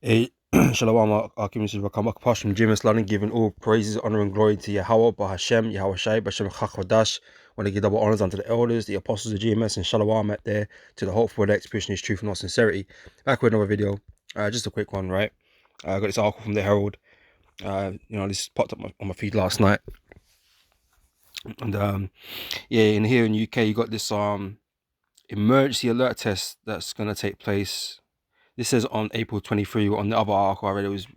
Hey, Shalom, Akim Rakamak Pashim James London, giving all praises, honor, and glory to Yahweh, Bahashem, Yahweh Shai, Bashem Chakwadash. Want to give double honors unto the elders, the apostles of GMS, and Shalom out there to the hope for the expression is truth and not sincerity. Back with another video, just a quick one, right? I got this article from the Herald. This popped up on my feed last night, and yeah, in here in UK, you got this emergency alert test that's gonna take place. This says on April 23. On the other article I read, it was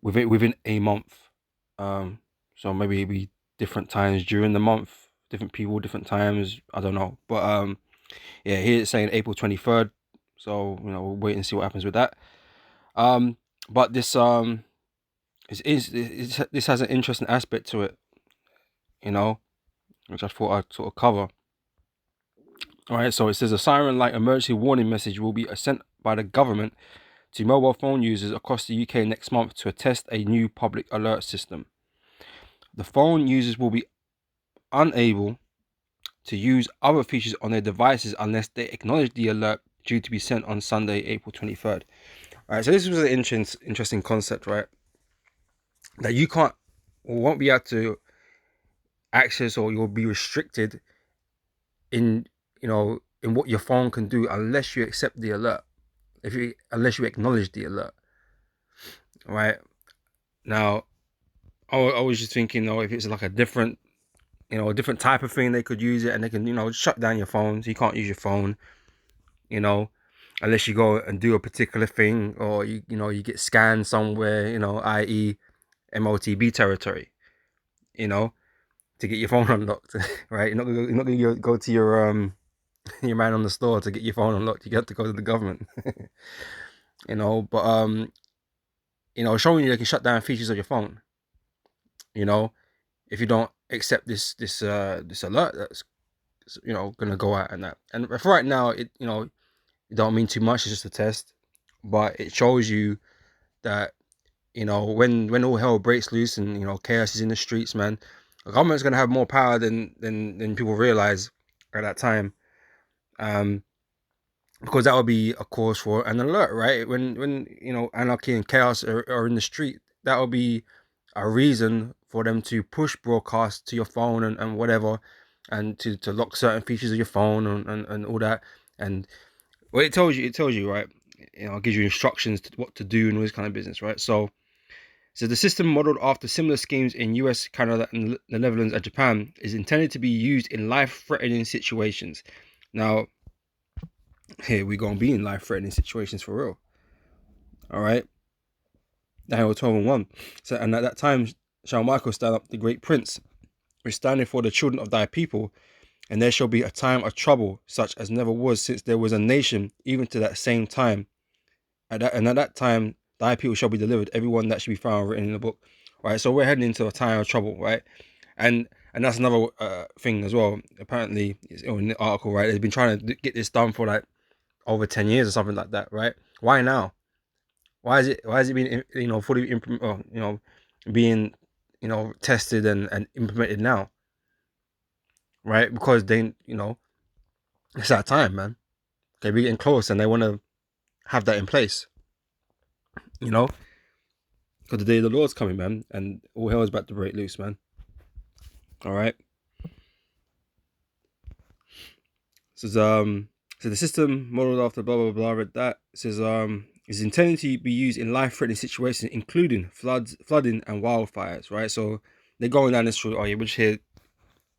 within a month. So maybe it'd be different times during the month, different people, different times. I don't know, but yeah, here it's saying April 23rd. So we'll wait and see what happens with that. But this has an interesting aspect to it, which I thought I'd sort of cover. All right, so it says a siren like emergency warning message will be sent by the government to mobile phone users across the UK next month to test a new public alert system. The phone users will be unable to use other features on their devices unless they acknowledge the alert due to be sent on Sunday, April 23rd. All right, so this was an interesting concept, right? That you can't or won't be able to access, or you'll be restricted in in what your phone can do unless you accept the alert. Unless you acknowledge the alert, right? Now, I was just thinking, if it's like a different type of thing, they could use it and they can, shut down your phone. So you can't use your phone, unless you go and do a particular thing, or you get scanned somewhere, i.e. MOTB territory, to get your phone unlocked, right? You're not gonna go to your your man on the store to get your phone unlocked. You have to go to the government, But showing you they can shut down features of your phone, if you don't accept this alert that's gonna go out and that. And for right now, it don't mean too much. It's just a test, but it shows you that when all hell breaks loose and chaos is in the streets, man, the government's gonna have more power than people realize at that time. Because that would be a cause for an alert, right? When anarchy and chaos are in the street, that will be a reason for them to push broadcast to your phone and whatever, and to lock certain features of your phone and all that. And well, it tells you, right? It gives you instructions to what to do and all this kind of business, right? So the system, modeled after similar schemes in US, Canada, and the Netherlands and Japan, is intended to be used in life-threatening situations. Now, here we gonna be in life-threatening situations for real. All right. Daniel 12:1. So, and at that time shall Michael stand up, the great prince, which standeth for the children of thy people, and there shall be a time of trouble, such as never was since there was a nation, even to that same time. At that time, thy people shall be delivered, everyone that should be found written in the book. Right. So we're heading into a time of trouble, right? And that's another thing as well. Apparently, in the article, right, they've been trying to get this done for like over 10 years or something like that, right? Why now? Why is it being fully being tested and implemented now, right? Because it's that time, man. Okay, we're getting close and they want to have that in place, because the day of the Lord's coming, man, and all hell is about to break loose, man. All right. Says so the system modeled after blah blah blah. Read that. It says is intended to be used in life-threatening situations, including flooding, and wildfires. Right. So they're going down this route. Oh yeah, which here,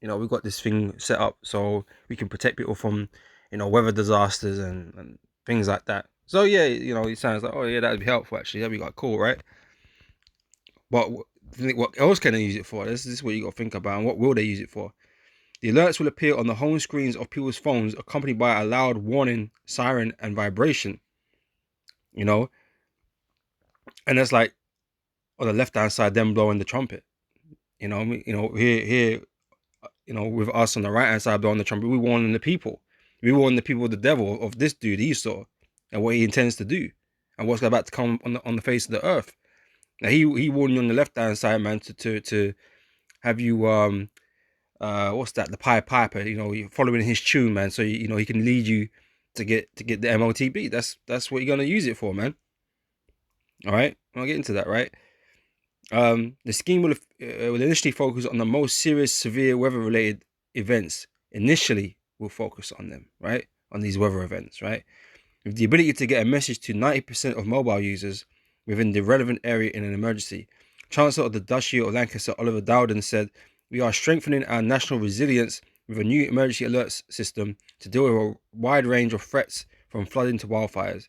we've got this thing set up so we can protect people from, weather disasters and things like that. So yeah, it sounds like, oh yeah, that'd be helpful actually. That'd be like cool, right? But what else can they use it for? This is what you got to think about. And what will they use it for? The alerts will appear on the home screens of people's phones, accompanied by a loud warning, siren, and vibration. And that's like on the left-hand side, them blowing the trumpet. Here, with us on the right-hand side blowing the trumpet, we warning the people. We warn the people of the devil, of this dude Esau, and what he intends to do, and what's about to come on the face of the earth. Now he warned you on the left-hand side, man, to have you what's that? The Pied Piper. You're following his tune, man. So he can lead you to get the MOTB. That's what you're gonna use it for, man. All right, I'll get into that. Right. The scheme will initially focus on the most serious, severe weather-related events. Initially, we'll focus on them. Right, on these weather events. Right, with the ability to get a message to 90% of mobile users within the relevant area in an emergency. Chancellor of the Duchy of Lancaster, Oliver Dowden, said, "We are strengthening our national resilience with a new emergency alerts system to deal with a wide range of threats from flooding to wildfires.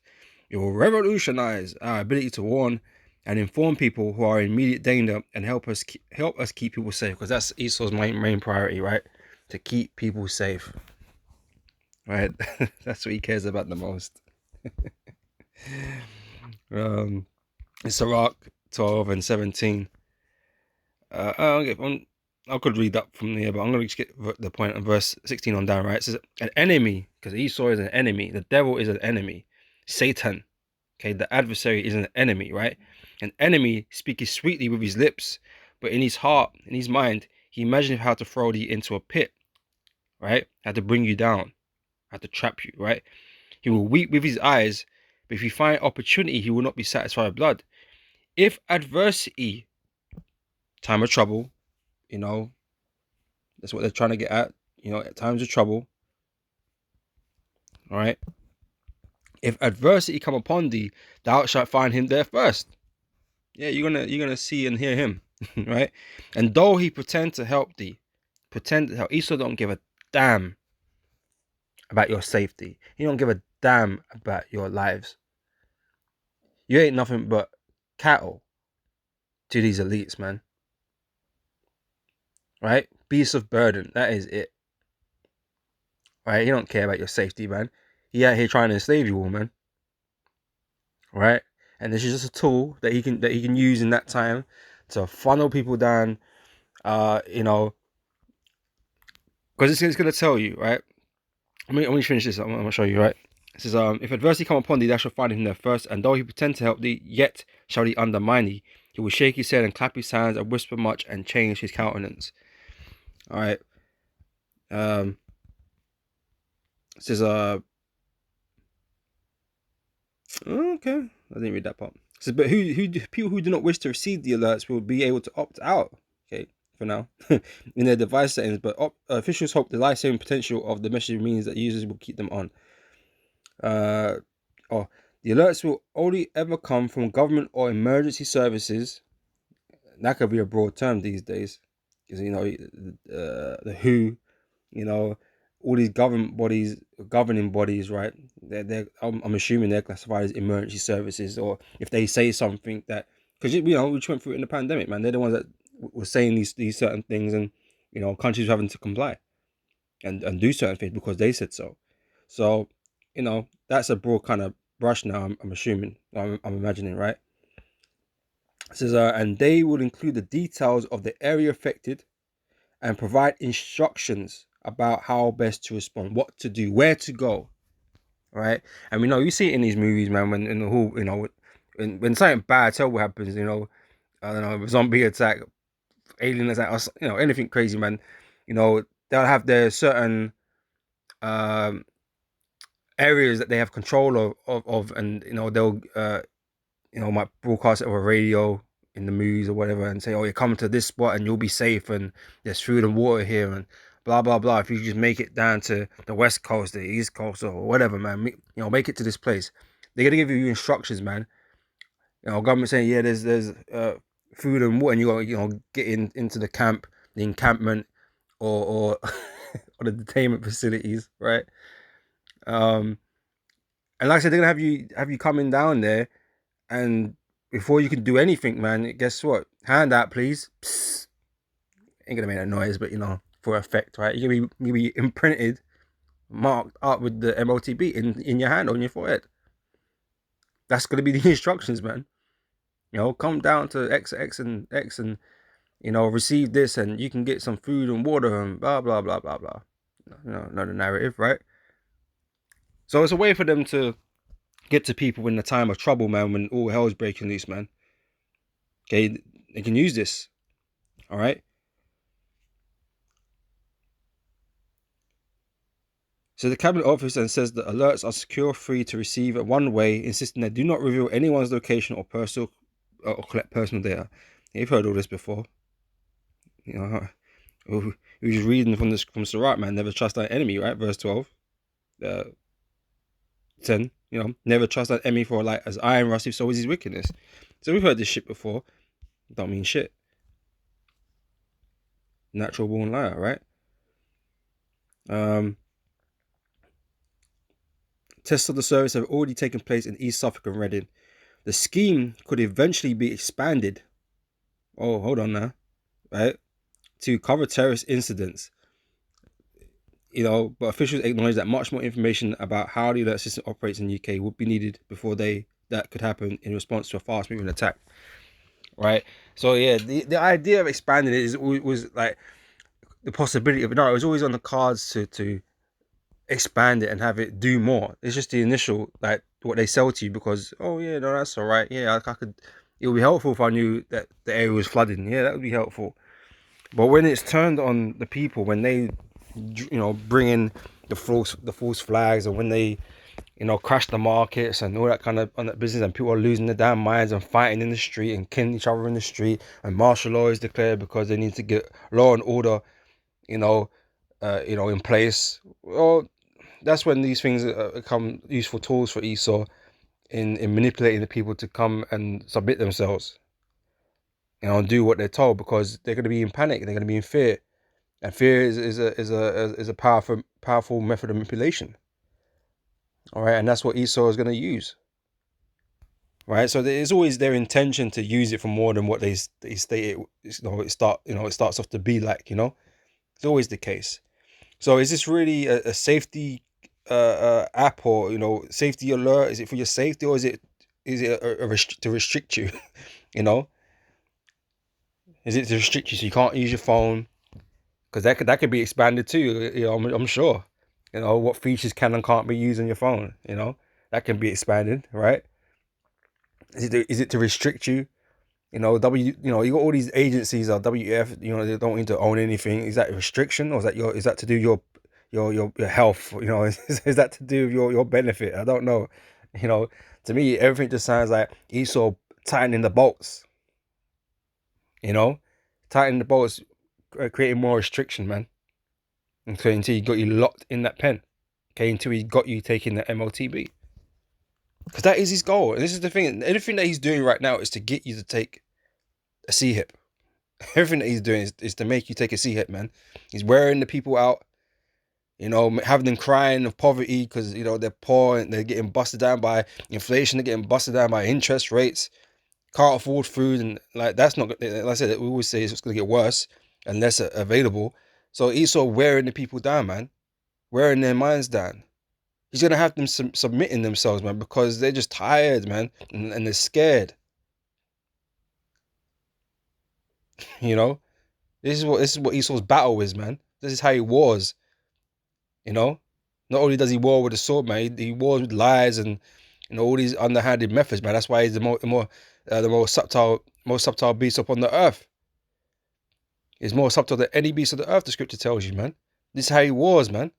It will revolutionize our ability to warn and inform people who are in immediate danger and help us keep people safe." Because that's Esau's main priority, right? To keep people safe, right? That's what he cares about the most. um, Sirach 12 and 17. I could read that from here, but I'm going to just get the point of verse 16 on down, right? It says, an enemy, because Esau is an enemy. The devil is an enemy. Satan, okay, the adversary is an enemy, right? An enemy speaks sweetly with his lips, but in his heart, in his mind, he imagines how to throw thee into a pit, right? How to bring you down, how to trap you, right? He will weep with his eyes, but if he find opportunity, he will not be satisfied with blood. If adversity, time of trouble, you know, that's what they're trying to get at, at times of trouble, all right? If adversity come upon thee, thou shalt find him there first. Yeah, you're gonna see and hear him, right? And though he pretend to help thee, pretend to help, Esau don't give a damn about your safety. He don't give a damn about your lives. You ain't nothing but cattle to these elites, man. Right? Beasts of burden. That is it. Right? He don't care about your safety, man. He out here trying to enslave you all, man. Right? And this is just a tool that he can use in that time to funnel people down. Because it's gonna tell you, right? Let me finish this. I'm gonna show you, right? It says, if adversity come upon thee, thou shalt find him there first, and though he pretend to help thee, yet shall he undermine thee. He will shake his head and clap his hands and whisper much and change his countenance. All right. It says, okay, I didn't read that part. It says, but people who do not wish to receive the alerts will be able to opt out. Okay, for now, in their device settings. But officials hope the life-saving potential of the message means that users will keep them on. The alerts will only ever come from government or emergency services. That could be a broad term these days, because the WHO, all these governing bodies, right? I'm assuming they're classified as emergency services, or if they say something that, because we just went through it in the pandemic, man. They're the ones that were saying these certain things, and countries were having to comply and do certain things because they said so. So, that's a broad kind of brush now. I'm assuming, I'm imagining, right? It says, and they will include the details of the area affected and provide instructions about how best to respond, what to do, where to go, right? And you see it in these movies, man. When in the whole, when something bad, terrible happens, I don't know, zombie attack, alien attack, or anything crazy, man. They'll have their certain um areas that they have control of and they'll might broadcast it over radio in the movies or whatever and say, oh, you're coming to this spot and you'll be safe and there's food and water here and blah blah blah. If you just make it down to the west coast, the east coast, or whatever, man, make it to this place. They're gonna give you instructions, man. Government saying, yeah, there's food and water, and you got get into the camp, the encampment, or or the detainment facilities, right? Um, and like I said, they're gonna have you coming down there, and before you can do anything, man, guess what? Hand out, please. Psst. Ain't gonna make a noise, but for effect, right? You're gonna be imprinted, marked up with the MOTB in your hand on your forehead. That's gonna be the instructions, man. Come down to X and X and receive this, and you can get some food and water and blah blah blah blah blah. Not a narrative, right? So it's a way for them to get to people in the time of trouble, man, when all hell's breaking loose, man. Okay, they can use this. All right. So the cabinet office then says that alerts are secure, free to receive at one way, insisting they do not reveal anyone's location or personal or collect personal data. You've heard all this before. You know, we just reading from Surah, man. Never trust thy enemy, right? Verse 12. 10. You know, never trust thy enemy, for like as iron rusteth, so is his wickedness. So we've heard this shit before. Don't mean shit. Natural born liar, right? Tests of the service have already taken place in East Suffolk and Reading. The scheme could eventually be expanded. Oh, hold on now, right? To cover terrorist incidents. You know, but officials acknowledge that much more information about how the alert system operates in the UK would be needed before that could happen in response to a fast-moving attack. Right. So yeah, the idea of expanding it was like the possibility of it. No, it was always on the cards to expand it and have it do more. It's just the initial, like what they sell to you, because oh yeah, no, that's all right. Yeah, I could. It would be helpful if I knew that the area was flooding. Yeah, that would be helpful. But when it's turned on the people, when they, bring in the false flags, and when they, crash the markets and all that kind of on that business, and people are losing their damn minds and fighting in the street and killing each other in the street, and martial law is declared because they need to get law and order, in place. Well, that's when these things become useful tools for Esau in manipulating the people to come and submit themselves, and do what they're told, because they're going to be in panic, they're going to be in fear, and fear is a powerful method of manipulation. All right, and that's what Esau is going to use. Right, so it's always their intention to use it for more than what they state it. It starts off to be like. It's always the case. So is this really a safety app, or safety alert? Is it for your safety, or is it to restrict you? Is it to restrict you so you can't use your phone? Because that could be expanded too. I'm sure. What features can and can't be used on your phone. That can be expanded, right? Is it to restrict you? You got all these agencies, WF. They don't need to own anything. Is that a restriction, or is that to do your health? Is that to do with your benefit? I don't know. To me, everything just sounds like Esau tightening the bolts. Tightening the bolts, creating more restriction, man. Okay, until he got you locked in that pen. Okay, until he got you taking the MOTB. Because that is his goal. And this is the thing. Everything that he's doing right now is to get you to take a CHIP. Everything that he's doing is to make you take a CHIP, man. He's wearing the people out. Having them crying of poverty because, they're poor and they're getting busted down by inflation. They're getting busted down by interest rates. Can't afford food. And like, that's not, like I said, we always say it's going to get worse and less available. So Esau wearing the people down, man. Wearing their minds down. He's going to have them submitting themselves, man, because they're just tired, man. And they're scared. This is what Esau's battle is, man. This is how he wars. Not only does he war with the sword, man, he wars with lies and all these underhanded methods, man. That's why he's the most subtle beast upon the earth. He's more subtle than any beast of the earth, the scripture tells you, man. This is how he wars, man.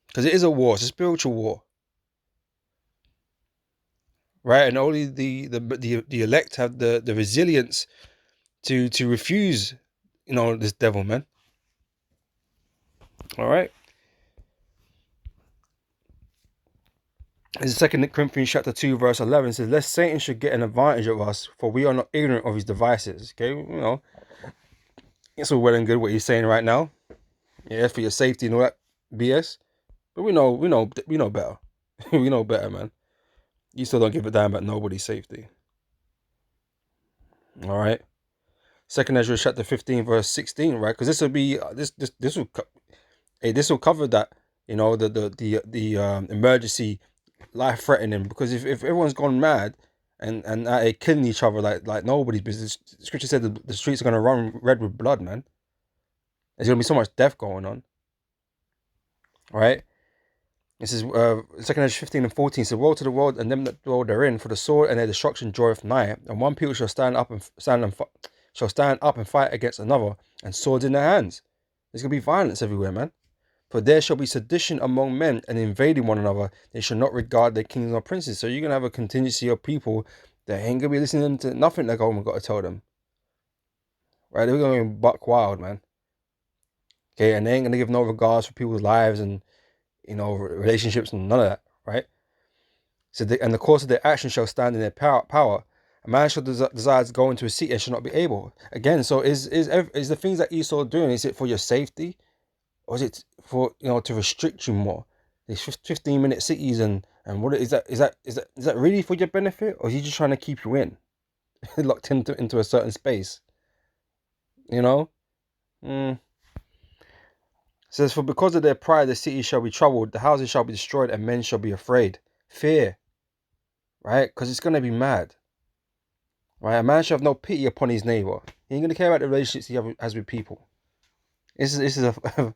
Because it is a war, it's a spiritual war. Right? And only the elect have the resilience to refuse, this devil, man. All right. In 2 Corinthians chapter 2, verse 11 says, lest Satan should get an advantage of us, for we are not ignorant of his devices. Okay, it's all well and good what he's saying right now. Yeah, for your safety and all that BS. But we know better. We know better, man. You still don't give a damn about nobody's safety. All right. 2 Ezra chapter 15, verse 16, right? Because this will be this will cover that, the emergency, life threatening. Because if everyone's gone mad and killing each other like nobody's business, scripture said the streets are gonna run red with blood, man. There's gonna be so much death going on. All right. This is 2 Ezra 15 and 14. So woe to the world and them that dwell therein, for the sword and their destruction draweth nigh, and one people shall stand up and fight against another, and swords in their hands. There's gonna be violence everywhere, man. For there shall be sedition among men and invading one another. They shall not regard their kings or princes. So you're going to have a contingency of people that ain't going to be listening to nothing the government got to tell them. Right? They're going to be buck wild, man. Okay, and they ain't going to give no regards for people's lives and, relationships and none of that, right? So, and the course of their action shall stand in their power. A man shall desire to go into a city and shall not be able. Again, so is the things that Esau doing, is it for your safety? Or is it for, to restrict you more? These 15-minute cities and what is that really for your benefit? Or is he just trying to keep you locked into a certain space? It says, for because of their pride, the city shall be troubled, the houses shall be destroyed, and men shall be afraid. Fear, right? Because it's going to be mad. Right? A man shall have no pity upon his neighbor. He ain't going to care about the relationships he has with people. This is a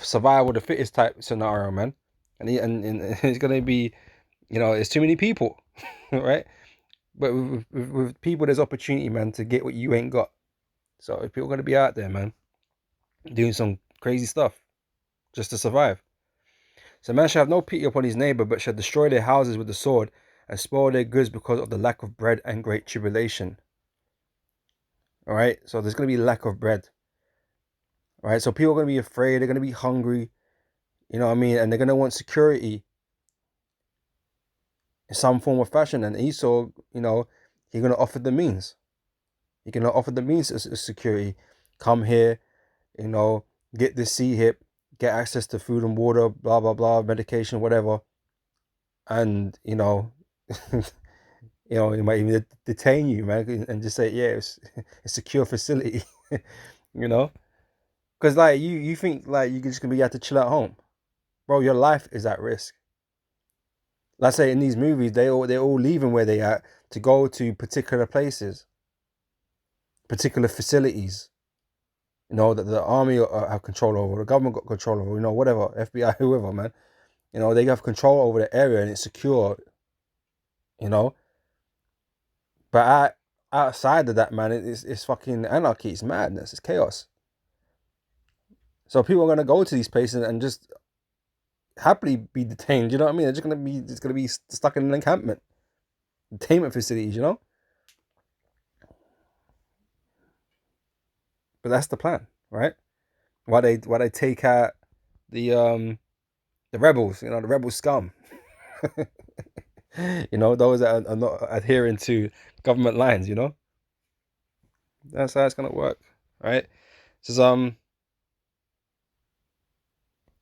survival of the fittest type scenario, man. And it's going to be, there's too many people, right? But with people, there's opportunity, man, to get what you ain't got. So people are going to be out there, man, doing some crazy stuff just to survive. So man shall have no pity upon his neighbor, but shall destroy their houses with the sword and spoil their goods because of the lack of bread and great tribulation. All right, so there's going to be lack of bread. All right, so people are going to be afraid. They're going to be hungry. You know what I mean? And they're going to want security in some form or fashion. And Esau, he's going to offer the means. He's going to offer the means of security. Come here, get this C-hip, get access to food and water, blah, blah, blah, medication, whatever. And, he might even detain you, man, and just say, yeah, it's a secure facility, Because, like, you think, like, you're just going to be able to chill at home. Bro, your life is at risk. Let's say in these movies, they're all leaving where they at to go to particular places, particular facilities, that the army have control over, the government got control over, whatever, FBI, whoever, man. They have control over the area and it's secure, But outside of that, man, it's fucking anarchy, it's madness, it's chaos. So people are going to go to these places and just happily be detained, you know what I mean? They're just going to be stuck in an encampment, detainment facilities, But that's the plan, right? Why they take out the rebels, the rebel scum. Those that are not adhering to government lines, That's how it's gonna work, right? This is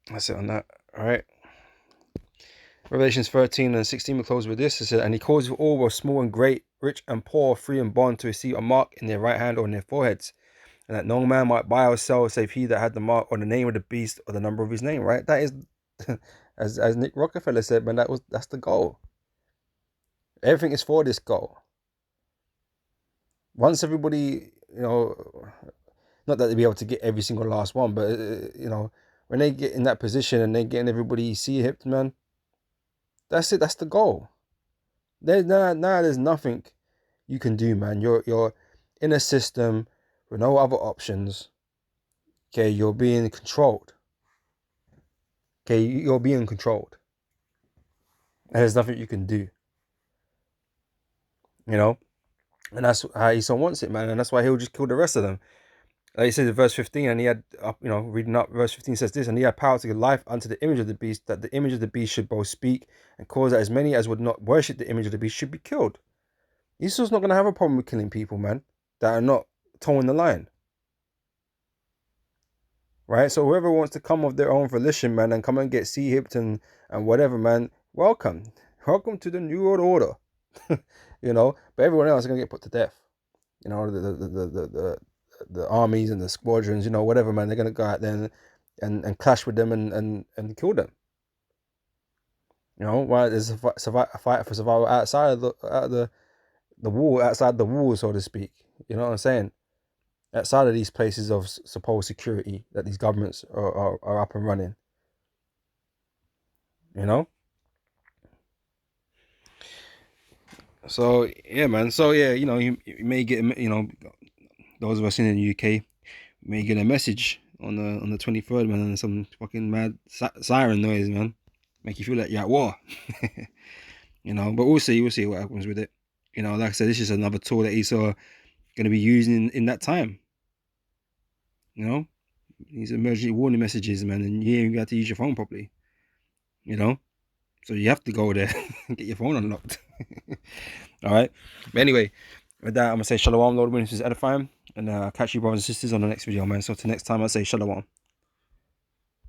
that's it on that, all right? Revelations 13 and 16, we close with this. It said, and he calls all, both small and great, rich and poor, free and bond, to receive a mark in their right hand or in their foreheads, and that no man might buy or sell save he that had the mark or the name of the beast or the number of his name, right? That is, as Nick Rockefeller said, man, that's the goal. Everything is for this goal. Once everybody, not that they'll be able to get every single last one, but, when they get in that position and they're getting everybody C-hipped, man, that's it. That's the goal. There's nothing you can do, man. You're in a system with no other options. Okay, you're being controlled. Okay, you're being controlled. And there's nothing you can do. And that's how Esau wants it, man. And that's why he'll just kill the rest of them. Like he says in verse 15, and he had, reading up, verse 15 says this, and he had power to give life unto the image of the beast, that the image of the beast should both speak and cause that as many as would not worship the image of the beast should be killed. Esau's not going to have a problem with killing people, man, that are not towing the line. Right? So whoever wants to come of their own volition, man, and come and get C-hipped and whatever, man, welcome. Welcome to the New World Order. But everyone else is going to get put to death. The armies and the squadrons, whatever, man, they're going to go out there and clash with them and kill them. While there's a fight for survival outside of the wall, outside the wall, so to speak. You know what I'm saying? Outside of these places of supposed security that these governments are up and running. So yeah, man. So yeah, you may get, those of us in the UK may get a message on the 23rd, man, and some fucking mad siren noise, man. Make you feel like you're at war. You know, but we'll see what happens with it. You know, like I said, this is another tool that he's going to be using in that time. You know, these emergency warning messages, man, and you ain't got to use your phone properly. You know, so you have to go there and get your phone unlocked. All right. But anyway, with that, I'm gonna say shalom, Lord, when this is edifying, and catch you brothers and sisters on the next video, man. So till next time, I say shalom.